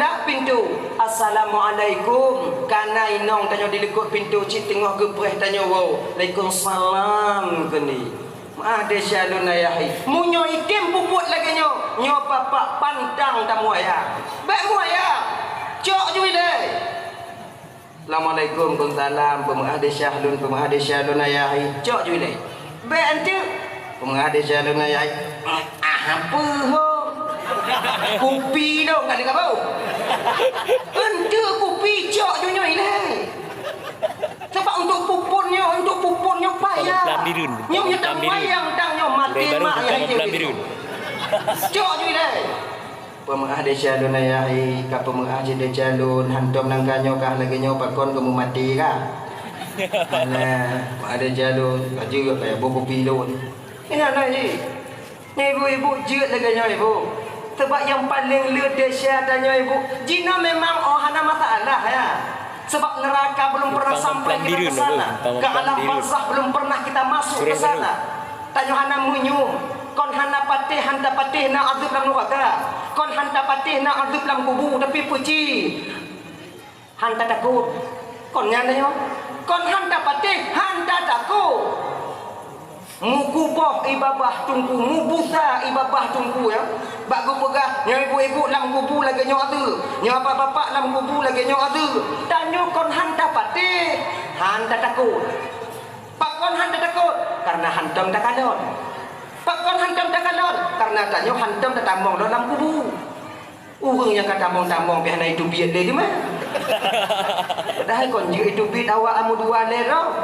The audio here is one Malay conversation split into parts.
hendak pintu. Assalamualaikum. Kana inong tanya dilekut pintu cik tengah gepreh tanya wow. Waalaikumsalam keni. Ada syalun ayahi. Munyo ikim puput lagi nyo bapak pantang tamu ayah. Baik mu ayah. Cok jui deh. Assalamualaikum salam pemahade syahlun pemahade syalun ayahi. Cok jui deh. Baik ente pemahade syalun ayahi. Apa ho? Kopi dong kan dekat bau. Ente kopi cok jui deh. Sebab untuk pupunnya payah. Nyo tak wayang tang nyo mati mak yang je. Cok jui deh. Pemahade syalun ayahi ka pemahade de jalun hantom nang kanyo kah lagi nyo pakon kamu mati kah. Mana ada jalun kaji kayak bobo pilon. Ini ana ni. Ni ibu jeut lagi nyo ibu. Sebab yang paling dahsyat tanya ibu, jina memang hana masalah ya. Sebab neraka belum pernah sampai kita ke sana. Ke alam barzakh belum pernah kita masuk ke sana. Tanya hana munyu. Kon hana patih hanta patih na azab dalam neraka. Kon hanta patih na azab dalam kubur tapi puji. Hanta takut. Kon nyanda yo. Kon hanta patih hanta takut. Mukubah ibabah tungku, mubusa ibabah tungku ya. Bak go pegah nyo ibu-ibu dalam kubur lagi nyo ada. Nyo bapak dalam kubur lagi nyo ada. Tanyo kon hanta patih hanta takut. Pak kon hanta takut karena hantam tak kalon. Pakon hantam tak kalon karena tanyo hantam tak tambong dalam kubur. Urang yang kata tambong-tambong pihana itu biat dia di mana? Dah kon je itu biat awak amu dua lero.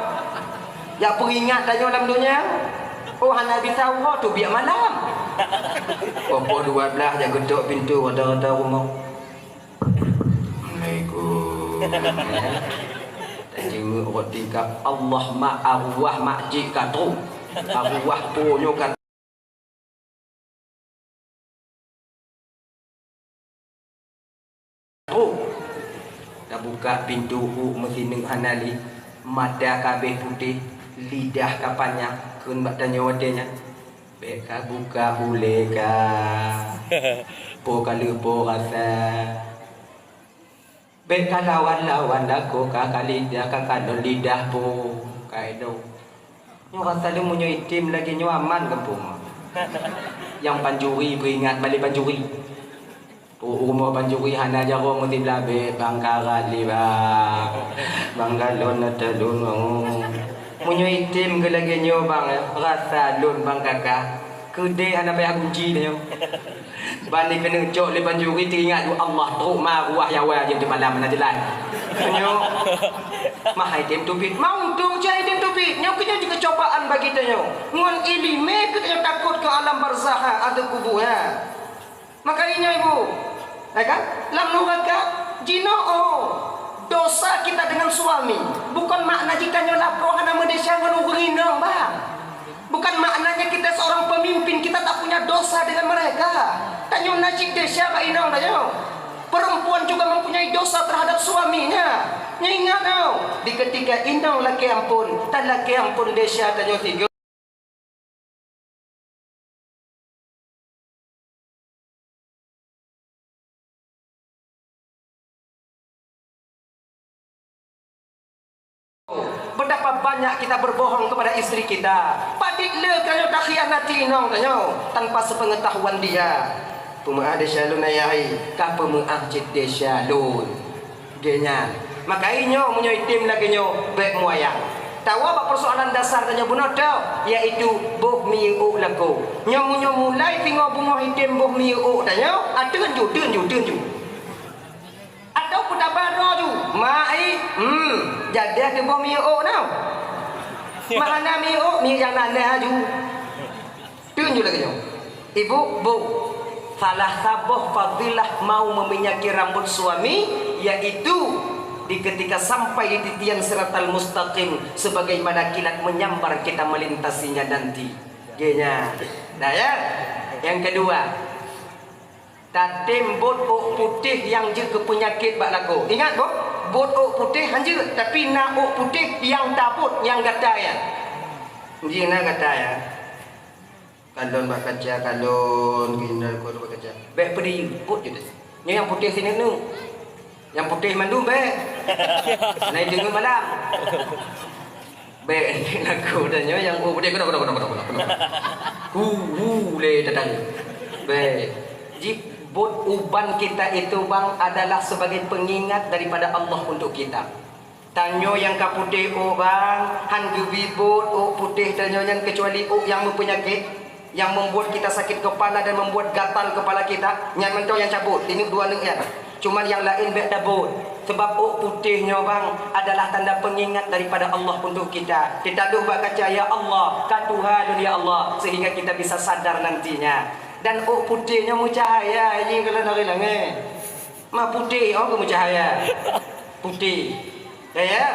Ya peringat tanyo dalam dunia. Oh hana bisa Allah tu biat malam. Pokok 12 yang gedok pintu rata-rata rumah. Assalamualaikum. Tanyo orang tingkap Allah mak arwah mak jik katu. Arwah punyo kat dah buka pintu mesti neng hanali mata kabeh putih lidah kapanya kun bak tanya wadenya beka buka boleh ka po kali po rasa beka lawan aku kali lidah kakak lidah po kaido nyo rasa dia munyo itim lagi nyo aman kampung yang panjuri beringat balik panjuri. Umur panjuri hana jaro mesti blabe bangkaran liba. Banggalon na talun munyo itim ke lagi nyo bang rasa lun bang kakak. Kede hana bayar kunci dia. Balik kena jok le panjuri teringat tu Allah teruk maruah yawa je di malam mana jelas. Nyo mah itim tupit mau tu cai itim tupit. Nyo kena juga cobaan bagi dia. Ngon ilime kita takut ke alam barzakh ada kubur ya. Makanya ibu, ya kan? Lam neraka jino dosa kita dengan suami. Bukan makna jika nyolapro hana medesya ngenurinang bang. Bukan maknanya kita seorang pemimpin kita tak punya dosa dengan mereka. Tanyo najib desya ba inang tanyo. Perempuan juga mempunyai dosa terhadap suaminya. Ingat tau, di ketika inang laki ampun, tak laki ampun desya tanyo tiga. Betapa banyak kita berbohong kepada istri kita. Padik le kalau tak khianati nong tanyo tanpa sepengetahuan dia. Pemahade syalun ayahi ka pemahah jidde syalun. Genya. Makainya munyo itim lagi nyo bek moyang. Tahu apa persoalan dasar tanyo bunuh tau yaitu boh miu lagu. Nyo munyo mulai pingo bungo itim boh miu tanyo atun ju. Atau putar baro ju. Mai jadi ada bom miu tau. Mana miu yang nana ju. Tunjuk lagi nyo. Ibu, bu, salah sabuh fadilah mau meminyaki rambut suami yaitu di ketika sampai di titian siratal mustaqim sebagaimana kilat menyambar kita melintasinya nanti. Genya. Nah ya. Yang kedua, tatim bot putih yang je ke penyakit bak lagu. Ingat bu, bot putih hanje tapi nak putih yang tabut yang gata ya. Jina gata ya. Kalon bak kerja kalon gindal ko bak kerja. Baik pedi put je. Yang putih sini nu. Yang putih mandu be. Naik dengar malam. Be lagu dan yang putih kena. Le datang. Be. Jibut uban kita itu bang adalah sebagai pengingat daripada Allah untuk kita. Tanyo yang kaputih bang, han gebibut putih tanyo yang kecuali yang mempenyakit, yang membuat kita sakit kepala dan membuat gatal kepala kita. Nyan mentau yang cabut, ini dua neng ya. Cuman yang lain bek dabut. Sebab putihnya bang adalah tanda pengingat daripada Allah untuk kita. Kita doa baca ya Allah, ka Tuhan ya Allah, sehingga kita bisa sadar nantinya. Dan putihnya mucahaya ini kalau nak bilang ma putih kamu cahaya. Putih. Ya.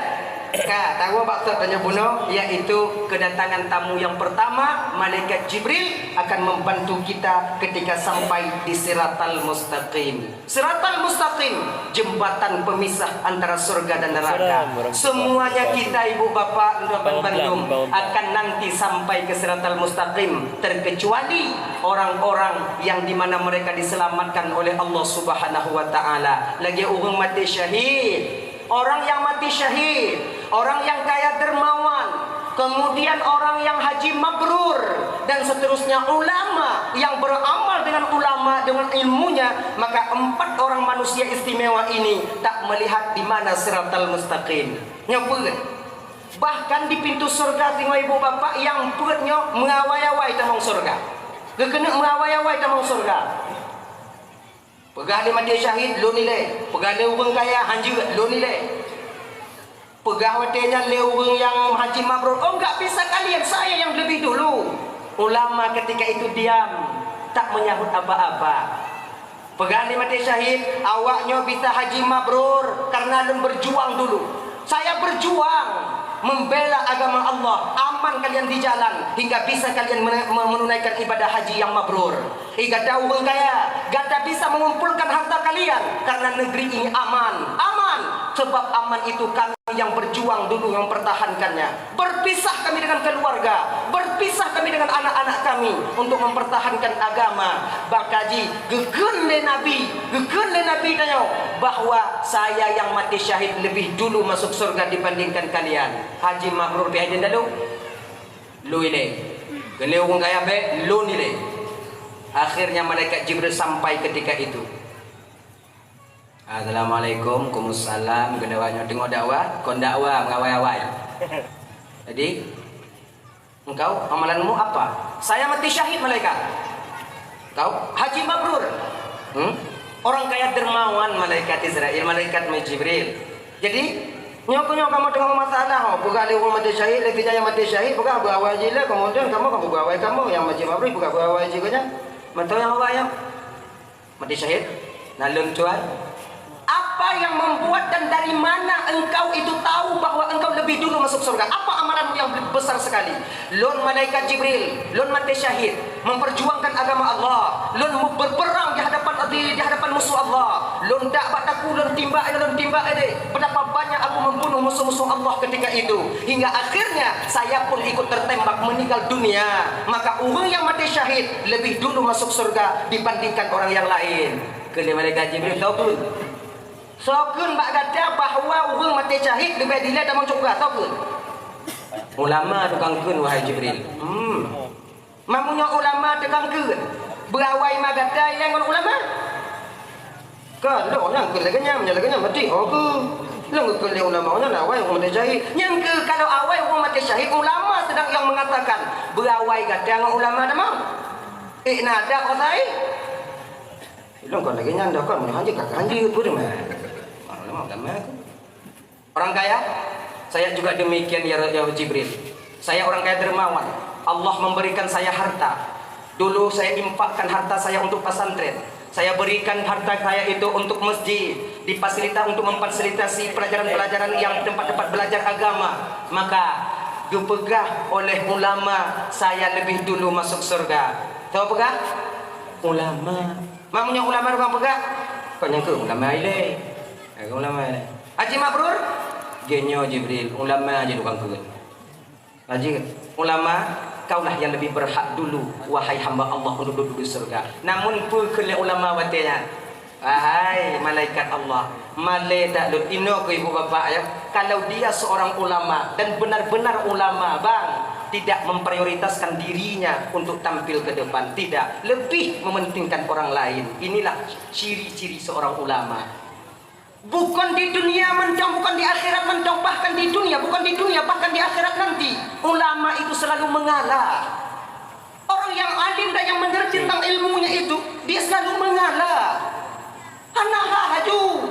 Ka tahu maksud tanya bunuh, yaitu kedatangan tamu yang pertama, malaikat Jibril akan membantu kita ketika sampai di Siratal Mustaqim. Siratal Mustaqim, jembatan pemisah antara surga dan neraka. Semuanya kita ibu bapak Undang Bandung akan nanti sampai ke Siratal Mustaqim, terkecuali orang-orang yang dimana mereka diselamatkan oleh Allah Subhanahu Wa Taala. Lagi orang mati syahid, orang yang mati syahid, orang yang kaya dermawan, kemudian orang yang haji mabrur, dan seterusnya ulama yang beramal dengan ulama dengan ilmunya. Maka 4 orang manusia istimewa ini tak melihat di mana Siratal Mustaqim. Nyebut. Bahkan di pintu surga tengok ibu bapak yang perutnya mengawai-awai tamang surga. Kena mengawai-awai tamang surga. Pegah dia mati syahid, lo nilai. Pegah dia orang kaya, hanji, lo nilai. Pegah watenya le orang yang haji mabrur. Oh enggak bisa kalian, saya yang lebih dulu. Ulama ketika itu diam, tak menyahut apa-apa. Pegah dia mati syahid, awaknya bisa haji mabrur karena lu berjuang dulu. Saya berjuang membela agama Allah, aman kalian di jalan hingga bisa kalian menunaikan ibadah haji yang mabrur. Hingga ada orang kaya, gak bisa mengumpulkan harta kalian karena negeri ini aman. Aman, sebab aman itu kami yang berjuang dulu yang mempertahankannya. Berpisah kami dengan keluarga, berpisah kami dengan anak-anak kami untuk mempertahankan agama. Bakaji gegun le Nabi tanya bahwa saya yang mati syahid lebih dulu masuk surga dibandingkan kalian. Haji mabrur biadin dulu. Lu ini. Kene wong kaya be lu ni. Akhirnya malaikat Jibril sampai ketika itu. Assalamualaikum, Waalaikumsalam. Kedawanya tengok dakwah, kon dakwah mengawai-awai. Jadi, engkau amalanmu apa? Saya mati syahid malaikat. Kau haji mabrur. Orang kaya dermawan malaikat Israel, malaikat Jibril. Jadi, nyok kamu tengok masalah, bukan dia orang mati syahid, letihnya yang mati syahid, bukan berawai je lah. Kemudian kamu berawai kamu yang haji mabrur bukan berawai je kan? Betul yang awak yang mati syahid, nalung tuan. Apa yang membuat dan dari mana engkau itu tahu bahwa engkau lebih dulu masuk surga? Apa amalanmu yang besar sekali? Lun malaikat Jibril, lun mati syahid, memperjuangkan agama Allah, lun berperang di hadapan musuh Allah, lun dak bataku, lun timbak ini. Betapa banyak aku membunuh musuh-musuh Allah ketika itu, hingga akhirnya saya pun ikut tertembak meninggal dunia. Maka orang yang mati syahid lebih dulu masuk surga dibandingkan orang yang lain. Kelima malaikat Jibril tahu pun. Sokun bak kata bahawa orang mati syahid lebih dilihat dalam surga, tahu ke? Ulama tukang kun wahai Jibril. Mamunya ulama tukang kun. Berawai magata yang ulama. Kan lo yang kun laganya mati. Oh ke. Lang kun le ulama nya awai orang mati syahid. Yang ke kalau awai orang mati syahid, ulama sedang yang mengatakan berawai kata yang ulama dah mau. Nada kau sai. Long kon lagi nyanda kan haji kakak haji pun mah. Orang kaya, saya juga demikian ya Jibril. Saya orang kaya dermawan. Allah memberikan saya harta. Dulu saya infakkan harta saya untuk pesantren. Saya berikan harta saya itu untuk masjid, untuk memfasilitasi pelajaran-pelajaran yang tempat-tempat belajar agama. Maka dipegah oleh ulama, saya lebih dulu masuk surga. Tahu pegah? Ulama. Mamunya ulama orang pegah? Kau yang ke ulama ile. Ulama ini. Haji mabrur, genyo Jibril. Ulama aja tukang kuat. Haji ulama, kaulah yang lebih berhak dulu, wahai hamba Allah untuk duduk di surga. Namun pun kele ulama watenya. Wahai malaikat Allah, malaikat lut ino ke ibu bapak ya. Kalau dia seorang ulama dan benar-benar ulama, bang, tidak memprioritaskan dirinya untuk tampil ke depan, tidak, lebih mementingkan orang lain. Inilah ciri-ciri seorang ulama. Bukan di dunia menjong, bukan di akhirat menjong, bahkan di dunia, bukan di dunia, bahkan di akhirat nanti. Ulama itu selalu mengalah. Orang yang alim dan yang mengerti tentang ilmunya itu, dia selalu mengalah. Anak haju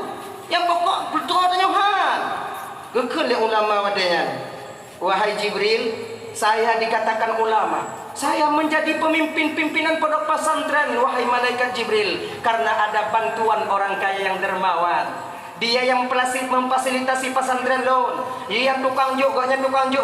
yang pokok berdoanya han. Gekul ya ulama wadanya. Wahai Jibril, saya dikatakan ulama. Saya menjadi pimpinan pondok pesantren, wahai malaikat Jibril, karena ada bantuan orang kaya yang dermawan. Dia yang memfasilitasi pesantren lon. Dia yang tukang juk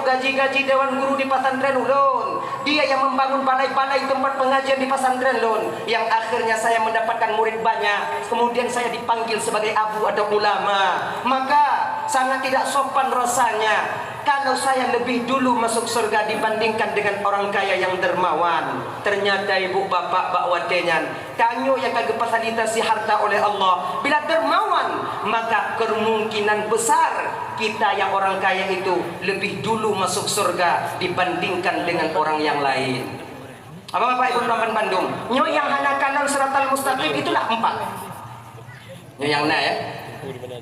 gaji-gaji dewan guru di pesantren lon. Dia yang membangun balai-balai tempat pengajian di pesantren lon. Yang akhirnya saya mendapatkan murid banyak. Kemudian saya dipanggil sebagai abu atau ulama. Maka sangat tidak sopan rasanya kalau saya lebih dulu masuk surga dibandingkan dengan orang kaya yang dermawan. Ternyata ibu bapak bakwatenyan, tanyo yang kagak fasilitasi harta oleh Allah. Bila dermawan, maka kemungkinan besar kita yang orang kaya itu lebih dulu masuk surga dibandingkan dengan orang yang lain. Apa bapak ibu teman Bandung? Nyo yang hana kanan siratal mustaqim itulah 4. Nyo yang ya.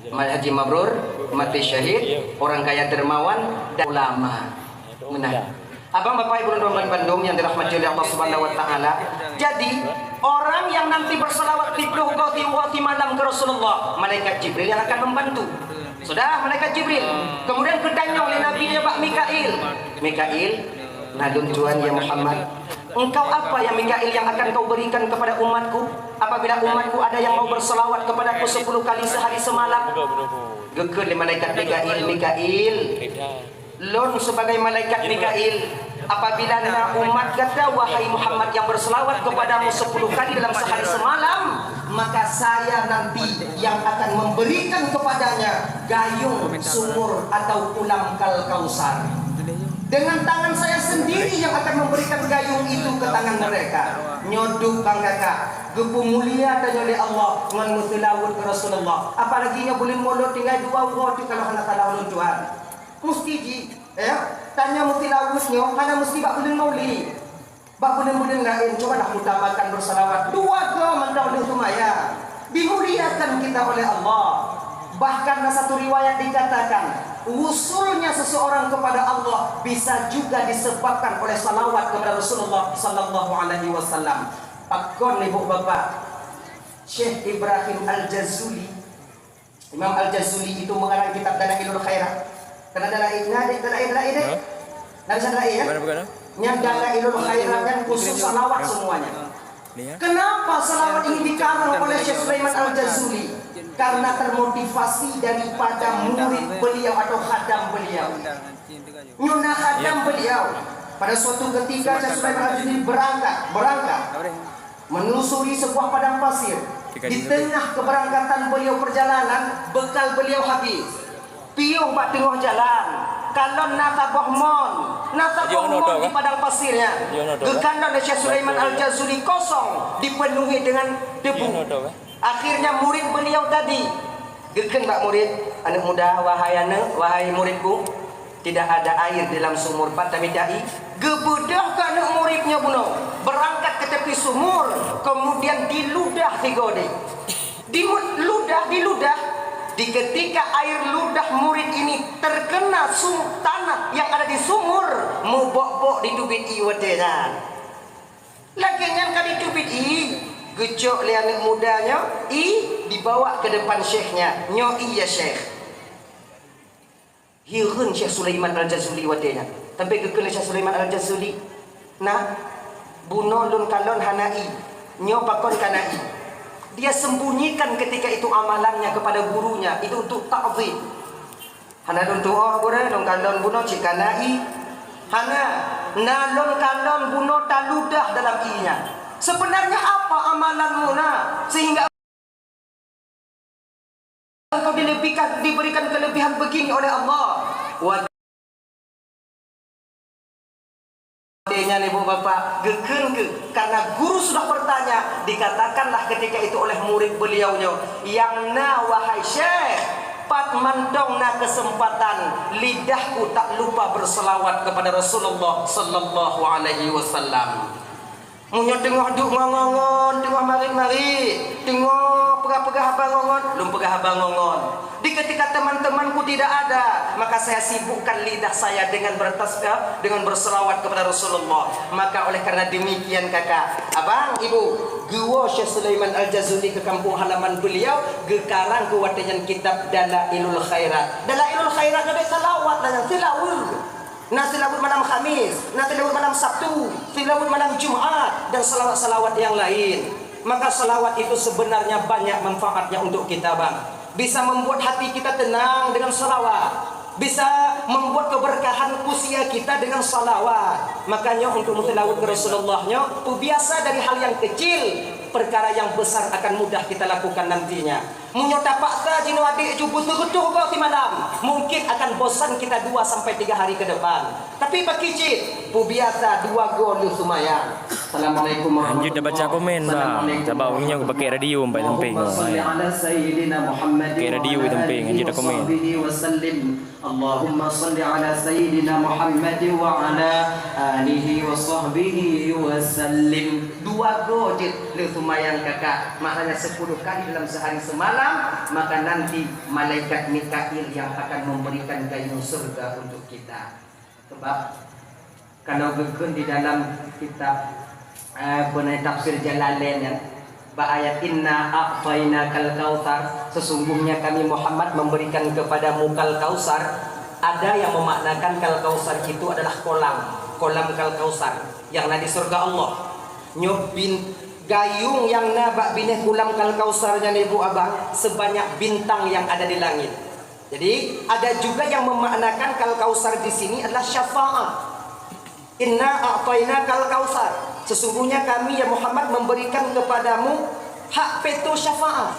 Haji mabrur, mati syahid, orang kaya dermawan, dan ulama. Benar. Abang bapak ibu teman Bandung yang dirahmati oleh Allah Subhanahu Wa Taala. Jadi orang yang nanti berselawat di waktu malam ke Rasulullah, malaikat Jibril yang akan membantu. Sudah malaikat Jibril. Kemudian ketanya oleh Nabi-Nya Pak Mikail. Mikail, nadun Tuhan ya Muhammad. Engkau apa ya Mikail yang akan kau berikan kepada umatku apabila umatku ada yang mau berselawat kepadaku 10 kali sehari semalam? Gekul malaikat Mikail. Lon sebagai malaikat Mikail, apabila umat kata wahai Muhammad yang berselawat kepadamu 10 kali dalam sehari semalam, maka saya nanti yang akan memberikan kepadanya gayung sumur atau ulam kal kausar. Dengan tangan saya sendiri yang akan memberikan gayung itu ke tangan mereka. Nyoduk kang kakak, gepu mulia dan oleh Allah ngan mutilawut ke Rasulullah. Apalagi nya boleh molot tinggal 2 waktu kalau hana talawun Tuhan. Mesti ji, ya. Tanya mutilawutnya, hana mesti bak boleh mauli. Bak boleh lain, coba nak utamakan bersalawat. 2 ke mentau di sumaya. Dimuliakan kita oleh Allah. Bahkan satu riwayat dikatakan, wusulnya seseorang kepada Allah bisa juga disebabkan oleh salawat kepada Rasulullah sallallahu alaihi wasallam. Pakon ibu bapak, Syekh Ibrahim Al-Jazuli, Imam Al-Jazuli itu mengarang kitab Dalailul Khairat. Karena Dalail ya? Yang Dalailul Khairat kan khusus salawat semuanya. Kenapa salawat ini dikarang oleh Syekh Sulaiman Al-Jazuli? Karena termotivasi daripada murid beliau atau khadam beliau. Nyuna khadam beliau. Pada suatu ketika Syekh Sulaiman Al-Jazuli berangkat menelusuri sebuah padang pasir. Di tengah keberangkatan beliau perjalanan, bekal beliau habis. Piuh bak tengah jalan. Kalau nata bohmon di padang pasirnya. Gekandang Syekh Sulaiman Al-Jazuli kosong, dipenuhi dengan debu. Akhirnya murid beliau tadi, geken Pak murid, anak muda, wahai muridku, tidak ada air dalam sumur tapi dai. Gebedah ke anak muridnya buno, berangkat ke tepi sumur, kemudian diludah tigode. Diludah. Di ketika air ludah murid ini terkena tanah yang ada di sumur, mubok-bok ditubit iwadena. Lagi yang kali tubit gejok le anak mudanya, dibawa ke depan syekhnya. Nyo iya syekh. Hirun Syekh Sulaiman Al-Jazuli wadena. Tapi gekele Syekh Sulaiman Al-Jazuli. Nah, buno lun kalon hanai. Nyo pakon kanai. Dia sembunyikan ketika itu amalannya kepada gurunya. Itu untuk ta'zim. Hana dun tu'ah gure, dun kalon buno cikanai. Hana, nalon kalon buno taludah dalam inya. Sebenarnya apa amalanmu sehingga engkau diberikan kelebihan begini oleh Allah? Adanya ibu bapak geken ke karena guru sudah bertanya, dikatakanlah ketika itu oleh murid beliaunya, yang na wahai syekh, pat mantong na kesempatan lidahku tak lupa berselawat kepada Rasulullah sallallahu alaihi wasallam. Munyo tengah duk ngongon, tengah mari-mari, tengah pegah-pegah bangongon, lum pegah bangongon. Di ketika teman-temanku tidak ada, maka saya sibukkan lidah saya dengan bertasbih, dengan berselawat kepada Rasulullah. Maka oleh karena demikian kakak, abang, ibu, gua Syekh Sulaiman Al-Jazuli ke kampung halaman beliau, gekarang kuwatajan kitab Dalailul Khairat. Dalailul Khairat ada salawat dan tilawul. Nah tilawat malam Khamis, nah tilawat malam Sabtu, tilawat malam Jumat, dan salawat-salawat yang lain. Maka salawat itu sebenarnya banyak manfaatnya untuk kita bang. Bisa membuat hati kita tenang dengan salawat, bisa membuat keberkahan usia kita dengan salawat. Makanya untuk mutilawat ke Rasulullahnya, biasa dari hal yang kecil, perkara yang besar akan mudah kita lakukan nantinya. Munyota paksa jino adik ju butuh-butuh kau di malam, mungkin akan bosan kita 2 sampai 3 hari ke depan. Tapi Pak Kicit, biasa 2 gol lumayan. Assalamualaikum warahmatullahi wabarakatuh. Lanjut dah baca komen bang. Sebab orangnya aku pakai radio sampai temping. Pakai radio di temping, lanjut dah komen. Allahumma salli ala sayyidina Muhammad wa ala alihi wa sahbihi wa sallim. 2 gol lumayan kakak. Maknanya 10 kali dalam sehari semalam, maka nanti malaikat Mikail yang akan memberikan gayung surga untuk kita. Sebab kalau gegen di dalam kitab benar tafsir Jalalain ya, ayat inna a'tayna kal kautsar, sesungguhnya kami Muhammad memberikan kepadamu kal kautsar. Ada yang memaknakan kal kautsar itu adalah kolam kal kautsar yang ada di surga Allah. Nyobin gayung yang nabak bineh kulam kal kausarnya ibu abang sebanyak bintang yang ada di langit. Jadi ada juga yang memaknakan kal kausar di sini adalah syafaat. Inna a'tayna kal kausar, sesungguhnya kami ya Muhammad memberikan kepadamu hak veto syafaat.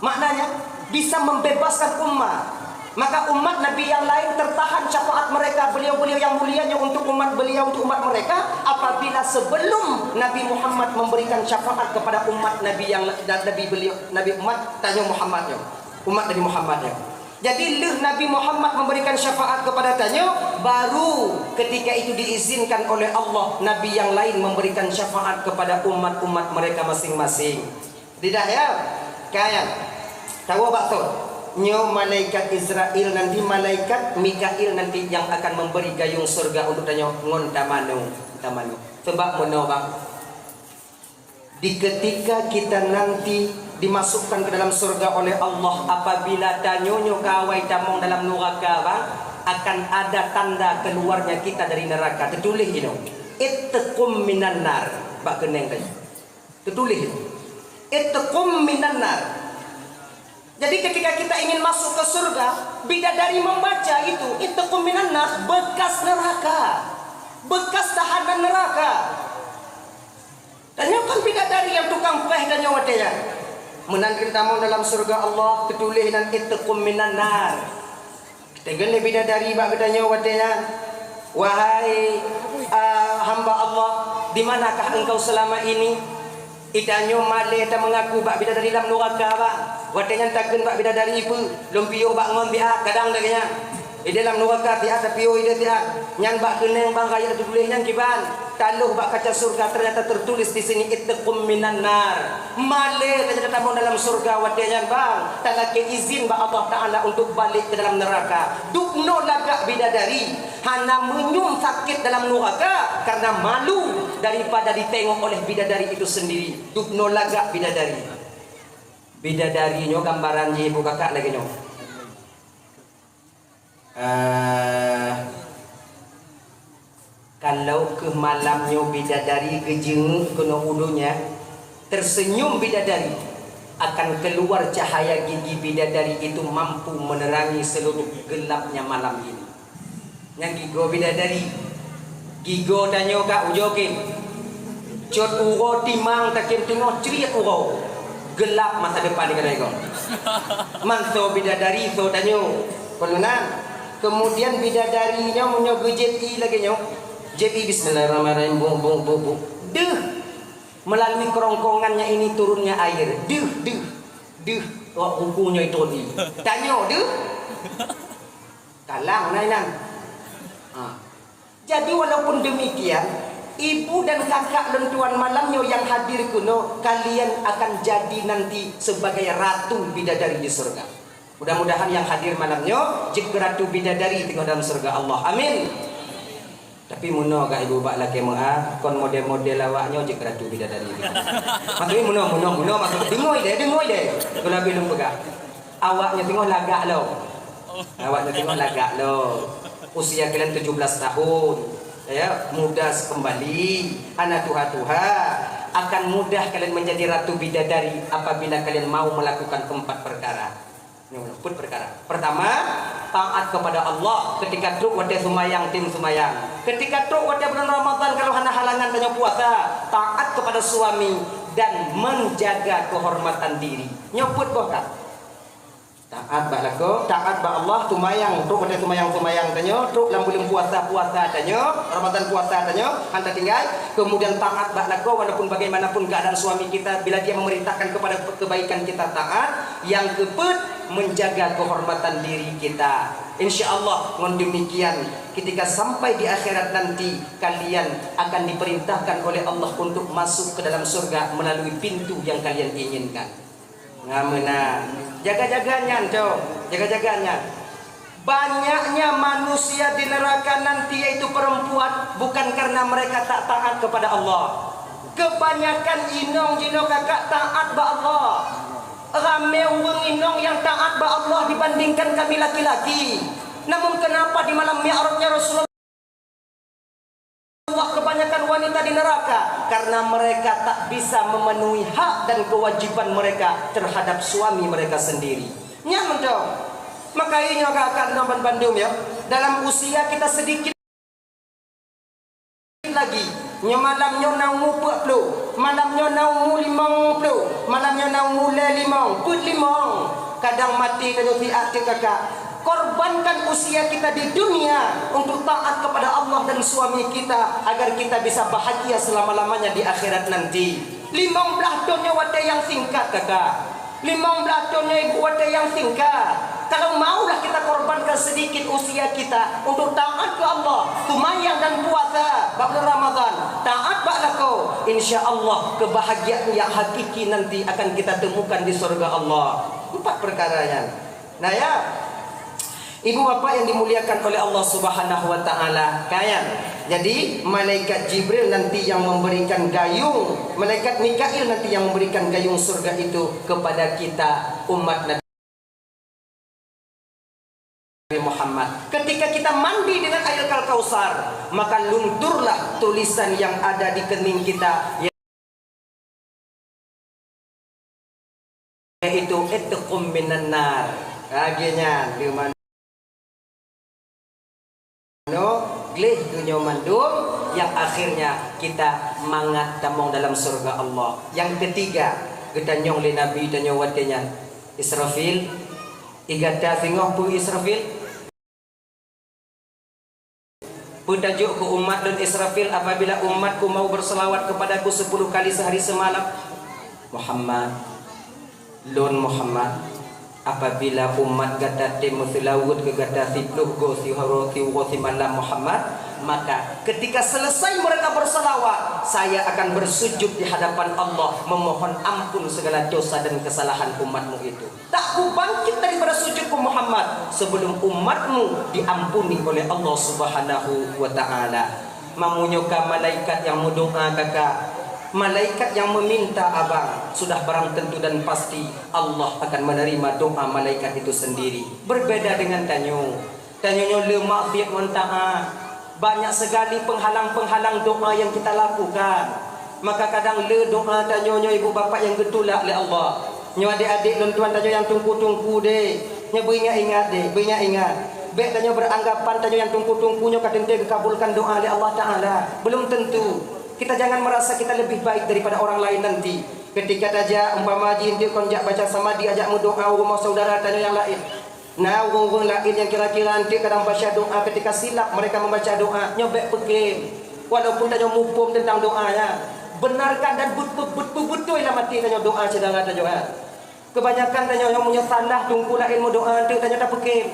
Maknanya bisa membebaskan umat. Maka umat Nabi yang lain tertahan syafaat mereka, beliau-beliau yang mulianya untuk umat beliau, untuk umat mereka, apabila sebelum Nabi Muhammad memberikan syafaat kepada umat Nabi yang Nabi beliau, Nabi umat tanya Muhammadnya, umat Nabi Muhammadnya. Jadi Nabi Muhammad memberikan syafaat kepada tanya, baru ketika itu diizinkan oleh Allah Nabi yang lain memberikan syafaat kepada umat-umat mereka masing-masing. Tidak ya? Kayak tahu bakso? Nyo malaikat Israel nanti, malaikat Mikail nanti yang akan memberi gayung surga untuk tanya ngon tamanu. Sebab menobak di ketika kita nanti dimasukkan ke dalam surga oleh Allah, apabila tanyonyo kawai tamong dalam neraka bang, akan ada tanda keluarnya kita dari neraka. Tertulis itu ittaqum minan nar, bak keneng tadi. Tertulis itu ittaqum minan nar. Jadi ketika kita ingin masuk ke surga, bidadari membaca itu ittaqum minan nar, bekas neraka, bekas tahanan neraka. Tanyakan bidadari yang tukang peh dan nyawatnya, menanti tamu dalam surga Allah, tertulis dan ittaqum minan nar. Kita gele bidadari bak katanya watenya, wahai hamba Allah, di manakah engkau selama ini? Idanyo malih ta mengaku bak bidadari dalam neraka bak. Watenya takkan bak bidadari ipu, lumpio bak ngon biak kadang daganya. Di dalam neraka tiak tapi oi dia tiak. Nyan bak keneng bang kaya tertulis nyan kiban. Taluh bak kaca surga ternyata tertulis di sini ittaqum minan nar. Malih ta tamu dalam surga watenya bang. Tak ke izin bak Allah Taala untuk balik ke dalam neraka. Dukno lagak bidadari hana menyum sakit dalam neraka karena malu daripada ditengok oleh bidadari itu sendiri. Dukno lagak bidadari. Bidadari nyo gambaran je ibu kakak lagi nyo. Kalau ke malamnya bidadari kejeng kena ulunya, tersenyum bidadari, akan keluar cahaya gigi bidadari itu mampu menerangi seluruh gelapnya malam ini. Yang gigo bidadari, gigo tanyo kak ujokin, cot uro timang takim tengok cerit uro, gelap masa depan ni kena ego. Manso bidadari so tanyo, pelunan. Kemudian bidadarinya punya gejeti lagi nyo, Jadi bismillahirrahmanirrahim, bung bung bung bung. Deh, melalui kerongkongannya ini turunnya air. Deh. Oh, kukunya itu di. Tanya deh. Kalang nainan. Jadi walaupun demikian, ibu dan kakak dan tuan malamnya yang hadir kuno, kalian akan jadi nanti sebagai ratu bidadari di surga. Mudah-mudahan yang hadir malamnya jadi ratu bidadari tengok dalam surga Allah. Amin. Tapi muno gak ibu bak laki moa kon model-model awaknya je keratu bidadari. Maksudnya muno maksud dengoy deh. Kalau belum pegang. Awaknya tengok lagak lo. Awaknya tengok lagak lo. Usia kalian 17 tahun. Ya, muda kembali. Anak Tuhan akan mudah kalian menjadi ratu bidadari apabila kalian mau melakukan 4 perkara. Put perkara. Pertama, taat kepada Allah ketika truk wate sumayang tim sumayang. Ketika truk wate bulan Ramadan kalau hana halangan tanya puasa, taat kepada suami dan menjaga kehormatan diri. Nyoput boka. Taat ba lako, taat ba Allah sumayang, truk wate sumayang tanya, truk lam bulan puasa tanya, Ramadan puasa tanya, hanta tinggal. Kemudian taat ba lako walaupun bagaimanapun keadaan suami kita bila dia memerintahkan kepada kebaikan kita taat. Yang keempat, menjaga kehormatan diri kita. Insyaallah dengan demikian ketika sampai di akhirat nanti kalian akan diperintahkan oleh Allah untuk masuk ke dalam surga melalui pintu yang kalian inginkan. Ngamena jaga-jaganya cow, jaga-jaganya. Banyaknya manusia di neraka nanti yaitu perempuan bukan karena mereka tak taat kepada Allah. Kebanyakan inong jino kakak taat ba Allah. Ramai orang inong yang taat ba Allah dibandingkan kami laki-laki. Namun kenapa di malam Mi'rajnya Rasulullah kebanyakan wanita di neraka? Karena mereka tak bisa memenuhi hak dan kewajiban mereka terhadap suami mereka sendiri. Nyaman dong. Maka ini kakak Noman Bandung ya. Dalam usia kita sedikit lagi. Malamnya naumu 40, malamnya naumu 50, malamnya naumu 5, put 5. Kadang mati kalau fiat kakak. Korbankan usia kita di dunia untuk taat kepada Allah dan suami kita agar kita bisa bahagia selama-lamanya di akhirat nanti. 15 tahunnya wadah yang singkat kakak. 15 tahunnya ibu wadah yang singkat. Kalau maulah kita korbankan sedikit usia kita untuk taat ke Allah, sumayang dan puasa bulan Ramadan, taat ba'lako, insyaallah kebahagiaan yang hakiki nanti akan kita temukan di surga Allah. 4 perkaranya. Nah ya, ibu bapak yang dimuliakan oleh Allah Subhanahu wa taala, kalian. Jadi malaikat Jibril nanti yang memberikan gayung, malaikat Mikail nanti yang memberikan gayung surga itu kepada kita umat Nabi Muhammad. Ketika kita mandi dengan air Kausar, maka lunturlah tulisan yang ada di kening kita, yaitu itqum minan nar. Akhirnya di mana gleh dunia mandum yang akhirnya kita mangat tamong dalam surga Allah. Yang ketiga, kita nyong le nabi dan nyawatnya Israfil. Igata singoh pu Israfil. Putajuk ke umat dan Israfil apabila umatku mau berselawat kepadaku 10 kali sehari semalam. Muhammad, lun Muhammad. Apabila umat gata temusilawut ke gata sipluh gosi haroti gosi malam Muhammad, maka ketika selesai mereka berselawat, saya akan bersujud di hadapan Allah memohon ampun segala dosa dan kesalahan umatmu itu. Tak ku bangkit daripada sujudku Muhammad sebelum umatmu diampuni oleh Allah Subhanahu wa taala. Mamunyoka malaikat yang mendoa kakak, malaikat yang meminta abang, sudah barang tentu dan pasti Allah akan menerima doa malaikat itu sendiri. Berbeda dengan tanyo lemak fiat muntaha. Banyak sekali penghalang-penghalang doa yang kita lakukan. Maka kadang le doa tanyo ibu bapak yang getulak oleh Allah. Nyo adik-adik dan tuan tanyo yang tungku-tungku deh. Nyo beringat-ingat deh, beringat-ingat. Baik tanyo beranggapan tanyo yang tungku-tungkunya kadang dia dikabulkan doa oleh Allah Taala. Belum tentu. Kita jangan merasa kita lebih baik daripada orang lain nanti. Ketika saja umpama haji dia konjak baca sama dia ajak doa rumah saudara tanya yang lain. Nah, orang lain yang kira-kira nanti kadang baca doa ketika silap mereka membaca doa nyobek pekim. walaupun tanya mupum tentang doanya. Benarkan dan betul lah mati tanya doa sedang tanya. Kebanyakan tanya yang punya salah tungkulah ilmu doa tu tanya tak pekim.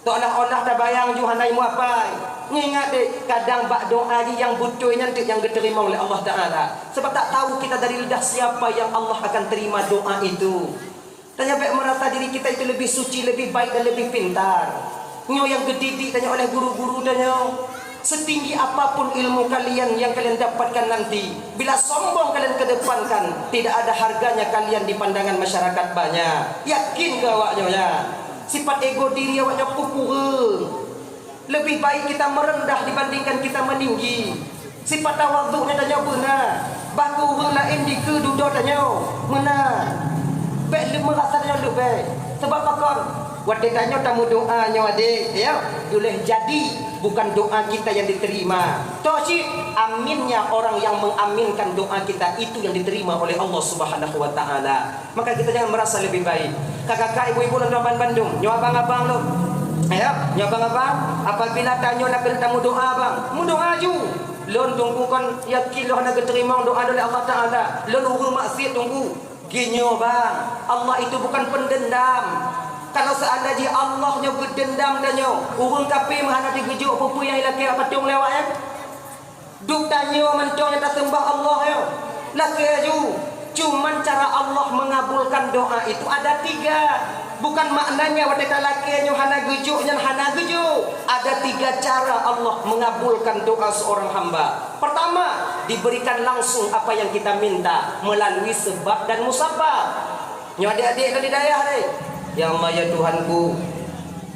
Tak olah tak bayang Juhanai mu apa. Ingat deh, kadang bak doa yang betul nanti yang diterima oleh Allah Taala. Sebab tak tahu kita dari lidah siapa yang Allah akan terima doa itu. Tanya baik merasa diri kita itu lebih suci, lebih baik dan lebih pintar. Nyo yang kedidik tanya oleh guru-guru tanya. Setinggi apapun ilmu kalian yang kalian dapatkan nanti, bila sombong kalian kedepankan, tidak ada harganya kalian di pandangan masyarakat banyak. Yakin ke awaknya ya? Sifat ego diri awaknya pupureng. Lebih baik kita merendah dibandingkan kita meninggi. Sifat tawaduk ni tanya benar. Baku orang lain di kedua tanya benar. Baik lu merasa tanya lebih. Sebab apa? Waktu tanya tamu doanya adik, ya, boleh jadi bukan doa kita yang diterima. Tosi aminnya orang yang mengaminkan doa kita itu yang diterima oleh Allah Subhanahu wa taala. Maka kita jangan merasa lebih baik. Kakak-kakak, ibu-ibu dan Bandung, nyo abang-abang lo. Ya, nyo abang-abang, apabila tanya nak tamu doa bang, mu doa ju. Lon tunggu kon yakin lo nak terima doa oleh Allah taala. Lon urang maksiat tunggu. Ginyo bang, Allah itu bukan pendendam. Kalau seandainya Allahnya berdendam danyo, urang kafir mahana digejuk apa yang laki patung lewat ya. Duk tanyo mencong yang tak sembah Allah ya. Laki aju. Cuman cara Allah mengabulkan doa itu ada 3. Bukan maknanya waktu laki nyo hana gejuk nyan hana gejuk. Ada 3 cara Allah mengabulkan doa seorang hamba. Pertama, diberikan langsung apa yang kita minta melalui sebab dan musabab. Nyo adik-adik dari dayah deh. Ya Allah ya Tuhanku,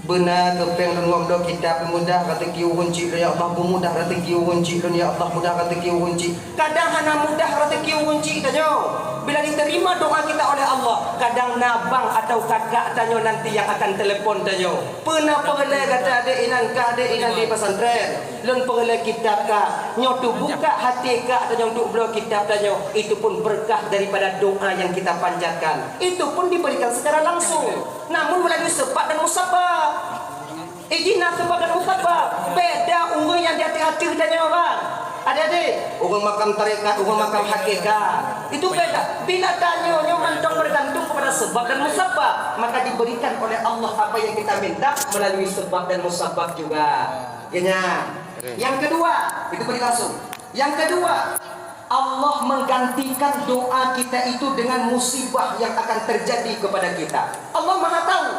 benar kepeng lengok do kitab mudah rezeki unci ya Allah, mudah rezeki unci ya Allah, mudah rezeki unci. Kadang hana mudah rezeki unci tanyo. Bila diterima doa kita oleh Allah, kadang nabang atau kakak tanyo nanti yang akan telepon tanyo. Pernah perle kata adik inan di pesantren. Lun perle kitab ka, nyo tu buka hati ka tanyo untuk belo kitab tanyo. Itu pun berkah daripada doa yang kita panjatkan. Itu pun diberikan secara langsung. Namun melalui sebab dan musabab. Ijina sebab dan musabab. Beda orang yang di hati-hati tanya orang. Adik-adik, orang makam tarekat, orang makam hakikat. Itu beda. Bila tanya mantong bergantung kepada sebab dan musabab, maka diberikan oleh Allah apa yang kita minta melalui sebab dan musabab juga. Genya. Yang kedua, itu beri langsung. Yang kedua, Allah menggantikan doa kita itu dengan musibah yang akan terjadi kepada kita. Allah Maha tahu.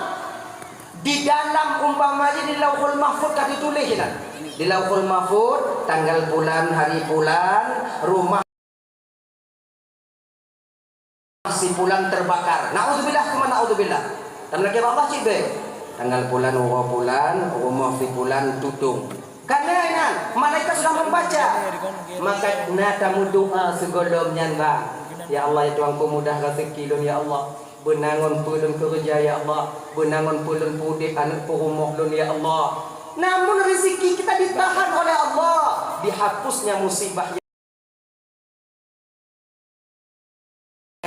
Di dalam umpamanya di Lauhul Mahfuz tadi ditulis kan. Di Lauhul Mahfuz tanggal bulan, hari bulan, rumah si bulan terbakar. Naudzubillah kemana naudzubillah. Dan lagi Allah cik be. Tanggal bulan, rumah si bulan tutung. Karena malaikat sudah membaca, maka nadamu doa segolongnya bang. Ya Allah ya Tuhanku mudah rezeki lun ya Allah. Benangon pulun kerja ya Allah. Benangon pulun pudik anak rumah lun ya Allah. Namun rezeki kita ditahan oleh Allah. Dihapusnya musibah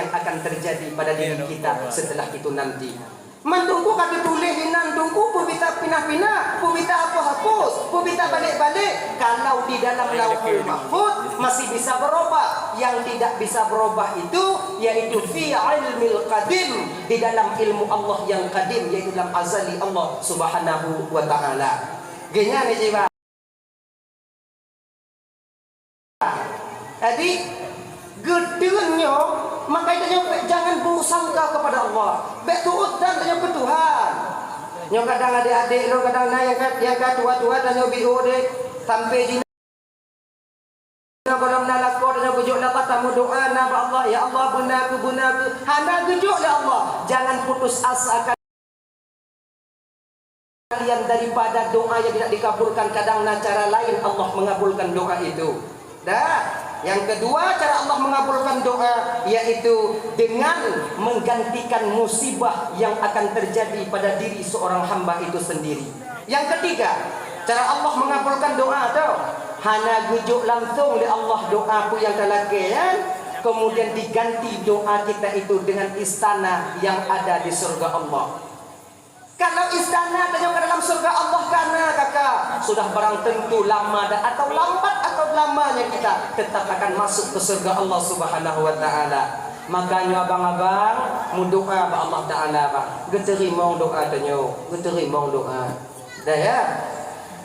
yang akan terjadi pada diri kita setelah itu nanti. Mantungku kata tulis hinan tungku pubita pinah-pinah, pubita hapus, pubita balik-balik. Kalau di dalam Lauhul Mahfuz masih bisa berubah. Yang tidak bisa berubah itu yaitu fi ilmil qadim, di dalam ilmu Allah yang qadim, yaitu dalam azali Allah Subhanahu wa taala. Genya ni jiwa. Jadi gedenya makanya jangan buruk sangka kepada Allah. Baik turut dan tanya ke Tuhan. Yang kadang adik-adik lo kadang naik yang tua-tua tanya biru dek sampai di kalau menalakor dan bujuk dapat tamu doa nama Allah ya Allah benar ke hana gejuk ya Allah. Jangan putus asa kalian daripada doa yang tidak dikabulkan. Kadang cara lain Allah mengabulkan doa itu. Dah. Yang kedua cara Allah mengabulkan doa yaitu dengan menggantikan musibah yang akan terjadi pada diri seorang hamba itu sendiri. Yang ketiga, cara Allah mengabulkan doa tau. Hana gujuk langsung oleh Allah doaku yang kelakian, kemudian diganti doa kita itu dengan istana yang ada di surga Allah. Kalau istana dan yang ke dalam surga Allah karena kakak sudah barang tentu lama dan atau lambat tak lamanya kita tetap akan masuk ke surga Allah Subhanahu wa taala. Makanya abang-abang mendoa ba Allah taala ba. Geterima doa tanyo, geterima doa. Dah ya.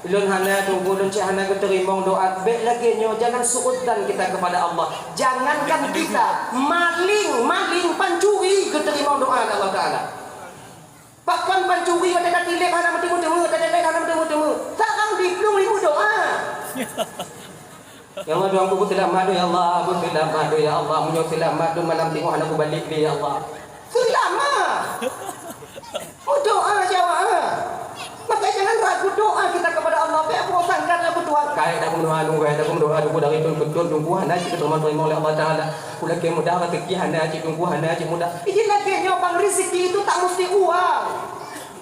Ulun hana tunggu ulun cik hana geterima doa. Baik lagi nyo jangan suudzon kita kepada Allah. Jangankan kita maling pancuri geterima doa Allah taala. Pakkan pancuri ada tilek hana temu ada hana temu. Takang diplung ibu doa. Ya Allah doang aku selamat ya Allah, aku selamat ya Allah, munyo selamat malam tengok anak aku balik dia ya Allah. Selamat. Oh doa jawab. Maka jangan ragu doa kita kepada Allah. Apa aku sangkan aku Tuhan. Kaya aku doa aku dari betul tunggu hana cik terima oleh Allah taala. Kula ke mudah rezeki hana cik tunggu hana cik mudah. Ini lagi nyopang rezeki itu tak mesti uang.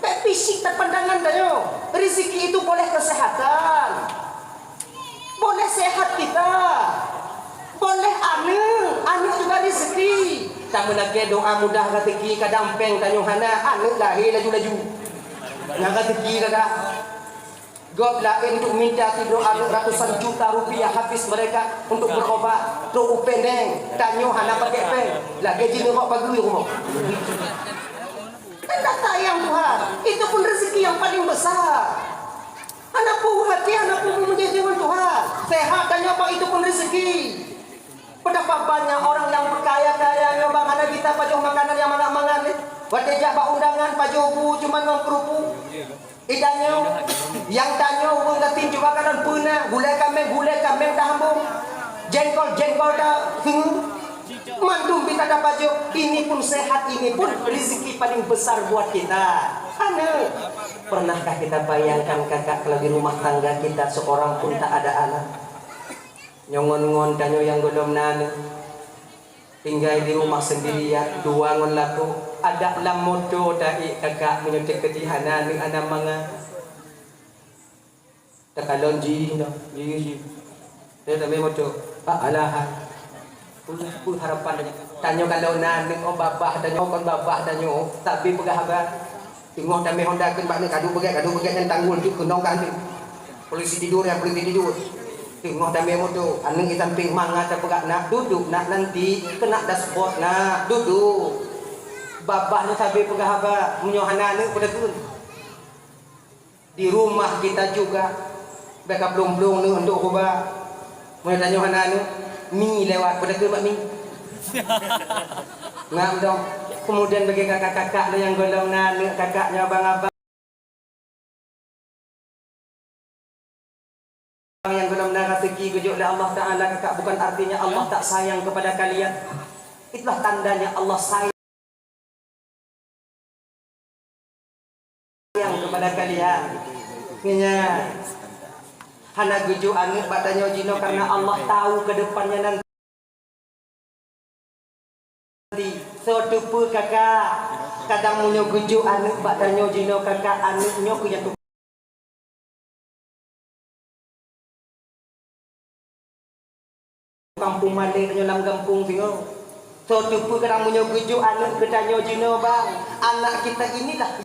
Pek fisik tak pandangan dayo. Rezeki itu boleh kesehatan. Boleh sehat kita, boleh anu juga rezeki. Kamu lagi doa mudah rezeki kadang peng tanyo hana anu lahir laju. Nak rezeki kada. God lain untuk minta doa ratusan juta rupiah habis mereka untuk berobat. Tu upendeng tanyo hana pakai peng. Lagi jin rok pagi rumah. Tak sayang Tuhan. Itu pun rezeki yang paling besar. Anak pun hati, anak pun menjadi Tuhan. Sehat dan apa itu pun rezeki. Betapa banyak orang yang berkaya-kaya nyobang anak kita pajuh makanan yang mangan-mangan ni. Wadejak bak undangan pajuh bu cuma ngom kerupuk. Idanyo yang tanyo wong gatin juga kanan puna, gulai kambing dah hambung. Jengkol dah mantum kita dah pajuh. Ini pun sehat, ini pun rezeki paling besar buat kita. Anu, pernahkah kita bayangkan kakak kalau di rumah tangga kita seorang pun tak ada anak? Nyongon-ngon tanyo yang belum nanu. Tinggal di rumah sendirian, dua ngon laku. Ada lam moto dai kakak menyuntik ketihana ni anak manga. Tak kalon ji no, ji. Dia tak moto. Pak alahan. Pun harapan tanyo kalau nanu om babah tanyo kon babah tanyo tapi pegahabat. Tengok damai Honda kan bak ni kadu begat yang tanggul tu kendong kan ni. Polisi tidur. Tengok damai motor. Anu kita samping manga tak pegat nak duduk nak nanti kena dashboard nak duduk. Babah ni sabi pegahabat munyo hana ni pada tu. Di rumah kita juga beka blong-blong ni untuk ubah. Munyo tanyo hana ni mi lewat pada tu mak mi. Ngam dong. Kemudian bagi kakak-kakak yang golong nanu, kakaknya abang-abang yang golong nanu rezeki gujuk oleh Allah Ta'ala, kakak bukan artinya Allah tak sayang kepada kalian. Itulah tandanya Allah sayang kepada kalian. Ingat, hana gujuk anu batanya jino karena Allah tahu ke depannya nanti. So tupu kakak kadang munyo gujuk anu bak tanyo jino kakak anu nyo ku yang kampung male tanyo lam kampung tengok. So tupu kadang munyo gujuk anu ke tanyo jino bang. Anak kita inilah